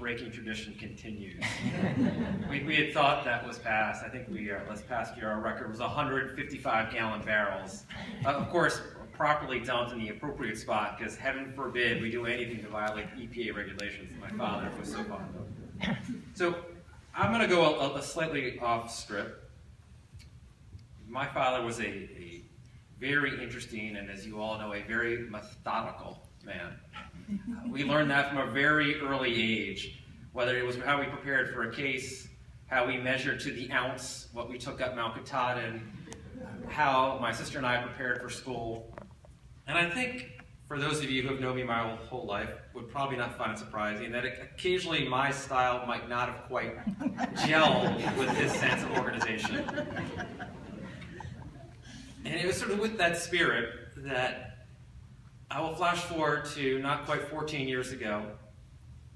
breaking tradition continues. we had thought that was past. I think this past year our record was 155-gallon barrels. Of course, properly dumped in the appropriate spot, because heaven forbid we do anything to violate EPA regulations that my father was so fond of. So I'm going to go a slightly off script. My father was a very interesting, and as you all know, a very methodical man. We learned that from a very early age, whether it was how we prepared for a case, how we measured to the ounce what we took up Mount Katahdin, how my sister and I prepared for school. And I think for those of you who have known me my whole life would probably not find it surprising that occasionally my style might not have quite gelled with his sense of organization. And it was sort of with that spirit that I will flash forward to not quite 14 years ago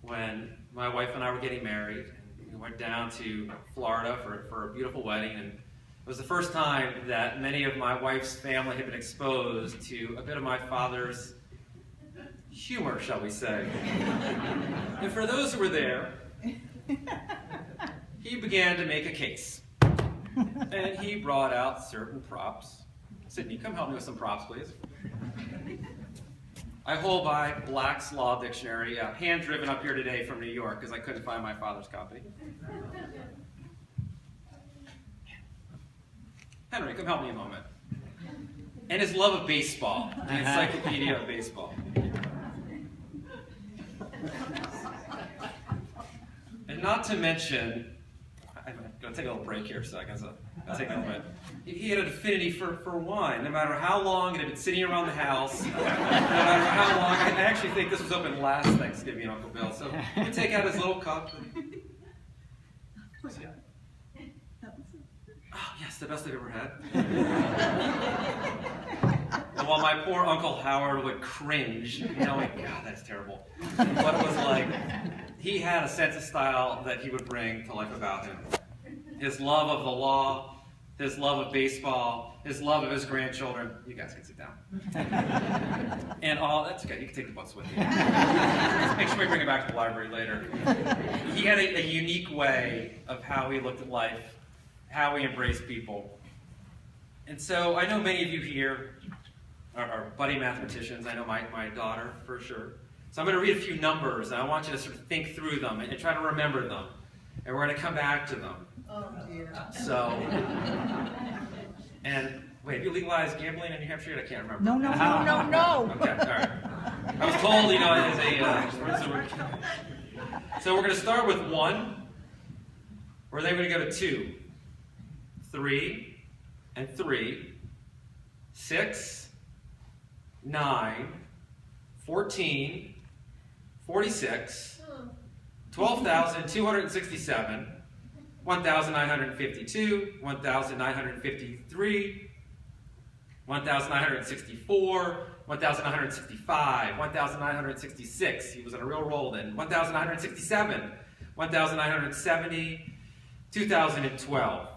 when my wife and I were getting married. We went down to Florida for a beautiful wedding, and it was the first time that many of my wife's family had been exposed to a bit of my father's humor, shall we say. And for those who were there, he began to make a case. And he brought out certain props. Sydney, come help me with some props, please. I hold by Black's Law Dictionary, hand-driven up here today from New York because I couldn't find my father's copy. Henry, come help me a moment. And his love of baseball, the Encyclopedia of Baseball. And not to mention, I'm going to take a little break here, so I guess I'll take a moment. He had an affinity for wine, no matter how long it had been sitting around the house, no matter how long. I actually think this was open last Thanksgiving, Uncle Bill. So he'd take out his little cup. Oh, yes, the best I've ever had. And while my poor Uncle Howard would cringe, knowing, God, that's terrible, what it was like, he had a sense of style that he would bring to life about him. His love of the law, his love of baseball, his love of his grandchildren. You guys can sit down. And all, that's okay, you can take the books with you. Just make sure we bring it back to the library later. He had a unique way of how he looked at life, how he embraced people. And so I know many of you here are budding mathematicians. I know my daughter for sure. So I'm going to read a few numbers, and I want you to sort of think through them and try to remember them. And we're going to come back to them. Oh, dear. So, and wait, have you legalized gambling in New Hampshire yet? I can't remember. No. Okay, all right. I was told, as a, so we're going to start with 1. We're then going to go to 2, 3, and 3, 6, 9, 14, 46, 12,267, 1,952, 1,953, 1,964, 1,965, 1,966. He was on a real roll then. 1,967, 1,970, 2,012.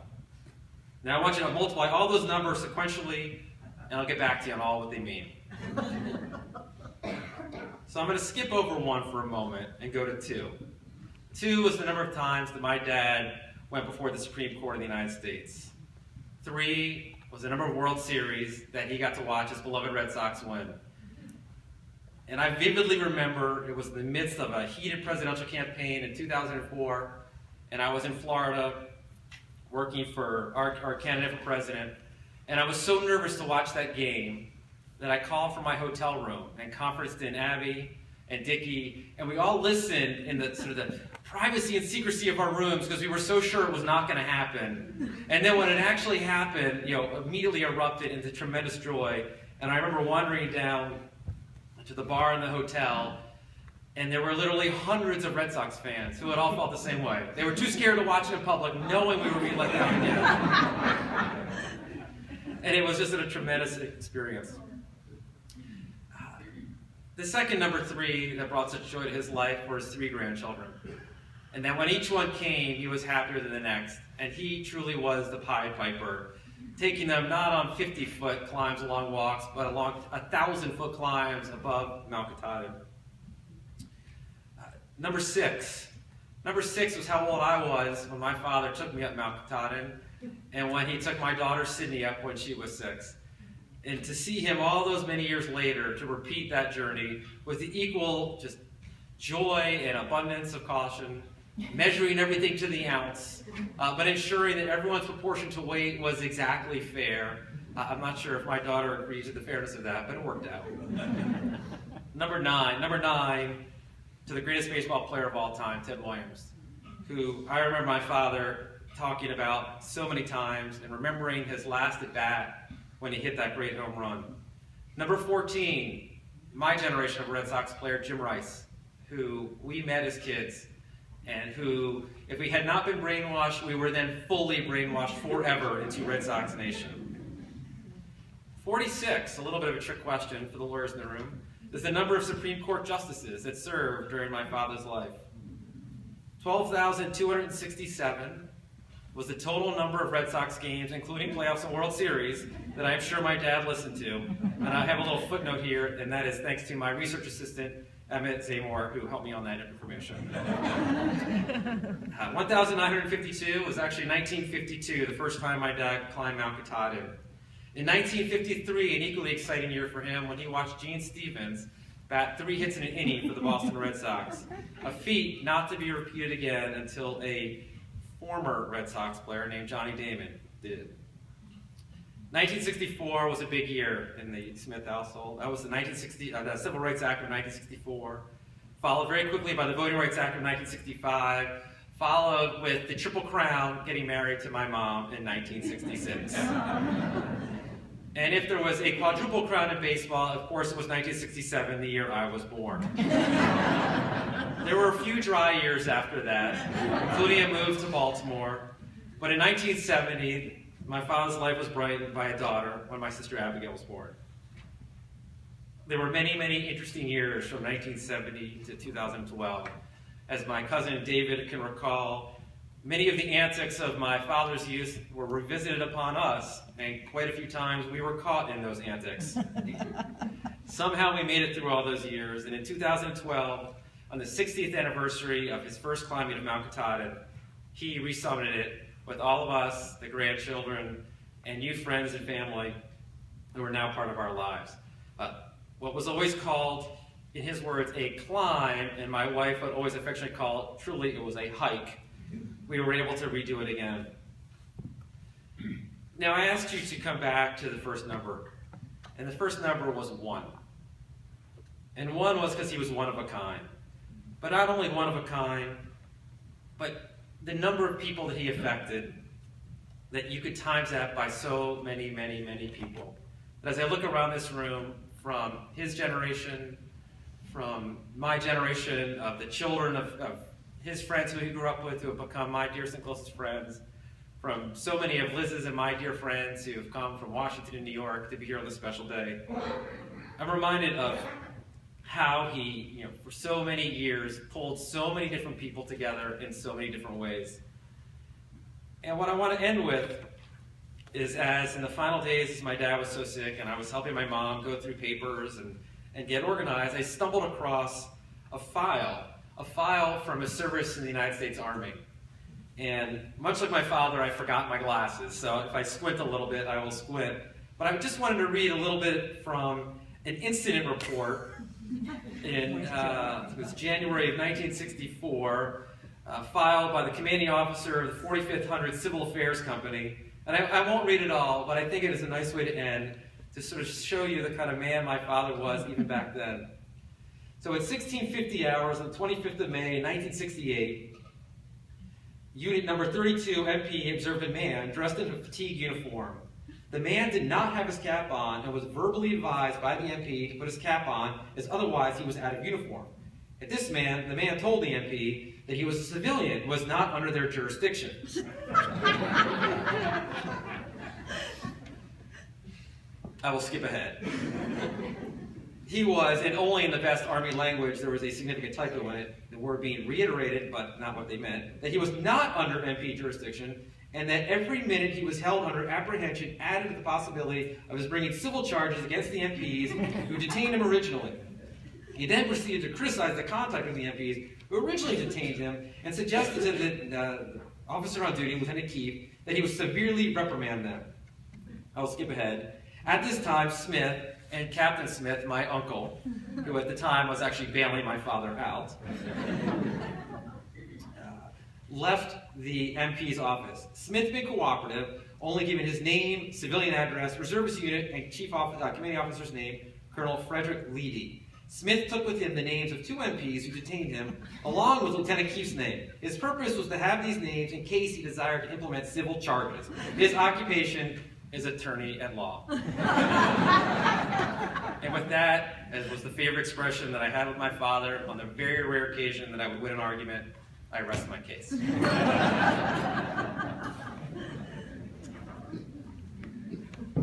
Now I want you to multiply all those numbers sequentially, and I'll get back to you on all what they mean. So I'm going to skip over 1 for a moment and go to 2. 2 was the number of times that my dad went before the Supreme Court of the United States. 3 was the number of World Series that he got to watch his beloved Red Sox win. And I vividly remember it was in the midst of a heated presidential campaign in 2004, and I was in Florida working for our candidate for president, and I was so nervous to watch that game that I called from my hotel room and conferenced in Abby and Dickie, and we all listened in the sort of the privacy and secrecy of our rooms because we were so sure it was not going to happen. And then when it actually happened, immediately erupted into tremendous joy. And I remember wandering down to the bar in the hotel, and there were literally hundreds of Red Sox fans who had all felt the same way. They were too scared to watch it in public, knowing we were being let down again. And it was just a tremendous experience. The second number 3 that brought such joy to his life were his 3 grandchildren. And then when each one came, he was happier than the next. And he truly was the Pied Piper, taking them not on 50-foot climbs along walks, but along 1,000-foot climbs above Mount Katahdin. Number 6 Number 6 was how old I was when my father took me up Mount Katahdin, and when he took my daughter Sydney up when she was 6. And to see him all those many years later, to repeat that journey with the equal just joy and abundance of caution, measuring everything to the ounce, but ensuring that everyone's proportion to weight was exactly fair. I'm not sure if my daughter agrees with the fairness of that, but it worked out. Number 9, to the greatest baseball player of all time, Ted Williams, who I remember my father talking about so many times and remembering his last at bat when he hit that great home run. Number 14, my generation of Red Sox player, Jim Rice, who we met as kids, and who, if we had not been brainwashed, we were then fully brainwashed forever into Red Sox Nation. 46, a little bit of a trick question for the lawyers in the room, is the number of Supreme Court justices that served during my father's life. 12,267 was the total number of Red Sox games, including playoffs and World Series, that I'm sure my dad listened to. And I have a little footnote here, and that is thanks to my research assistant, Emmett Zamor, who helped me on that information. 1,952 was actually 1952, the first time my dad climbed Mount Katahdin. In 1953, an equally exciting year for him when he watched Gene Stevens bat 3 hits in an inning for the Boston Red Sox, a feat not to be repeated again until a former Red Sox player named Johnny Damon did. 1964 was a big year in the Smith household. That was the Civil Rights Act of 1964, followed very quickly by the Voting Rights Act of 1965, followed with the Triple Crown getting married to my mom in 1966. And if there was a quadruple crown in baseball, of course it was 1967, the year I was born. There were a few dry years after that, including a move to Baltimore. But in 1970, my father's life was brightened by a daughter when my sister Abigail was born. There were many, many interesting years from 1970 to 2012. As my cousin David can recall, many of the antics of my father's youth were revisited upon us, and quite a few times we were caught in those antics. Somehow we made it through all those years, and in 2012, on the 60th anniversary of his first climbing of Mount Katahdin, he resummited it with all of us, the grandchildren, and new friends and family who are now part of our lives. What was always called, in his words, a climb, and my wife would always affectionately call it, truly it was a hike. We were able to redo it again. Now I asked you to come back to the first number, and the first number was 1. And 1 was because he was one of a kind. But not only one of a kind, but the number of people that he affected, that you could times that by so many, many, many people. But as I look around this room, from his generation, from my generation, of the children of his friends who he grew up with, who have become my dearest and closest friends, from so many of Liz's and my dear friends who have come from Washington and New York to be here on this special day, I'm reminded of how he, for so many years, pulled so many different people together in so many different ways. And what I want to end with is, as in the final days, as my dad was so sick and I was helping my mom go through papers and get organized, I stumbled across a file from his service in the United States Army. And much like my father, I forgot my glasses, so if I squint a little bit, I will squint. But I just wanted to read a little bit from an incident report in it was January of 1964, filed by the commanding officer of the 45th 100 Civil Affairs Company. And I won't read it all, but I think it is a nice way to end, to sort of show you the kind of man my father was even back then. So at 1650 hours on the 25th of May, 1968, Unit number 32 MP observed a man dressed in a fatigue uniform. The man did not have his cap on and was verbally advised by the MP to put his cap on, as otherwise he was out of uniform. At this the man told the MP that he was a civilian, was not under their jurisdiction. I will skip ahead. He was, and only in the best Army language there was a significant typo in it, the word being reiterated, but not what they meant, that he was not under MP jurisdiction, and that every minute he was held under apprehension added to the possibility of his bringing civil charges against the MPs who detained him originally. He then proceeded to criticize the conduct of the MPs, who originally detained him and suggested to the officer on duty, Lieutenant Keefe, that he would severely reprimand them. I will skip ahead. At this time, Smith and Captain Smith, my uncle, who at the time was actually bailing my father out, left the MP's office. Smith had been cooperative, only giving his name, civilian address, reservist unit, and commanding officer's name, Colonel Frederick Leedy. Smith took with him the names of 2 MPs who detained him, along with Lieutenant Keefe's name. His purpose was to have these names in case he desired to implement civil charges. His occupation is attorney at law. And with that, as was the favorite expression that I had with my father on the very rare occasion that I would win an argument, I rest my case.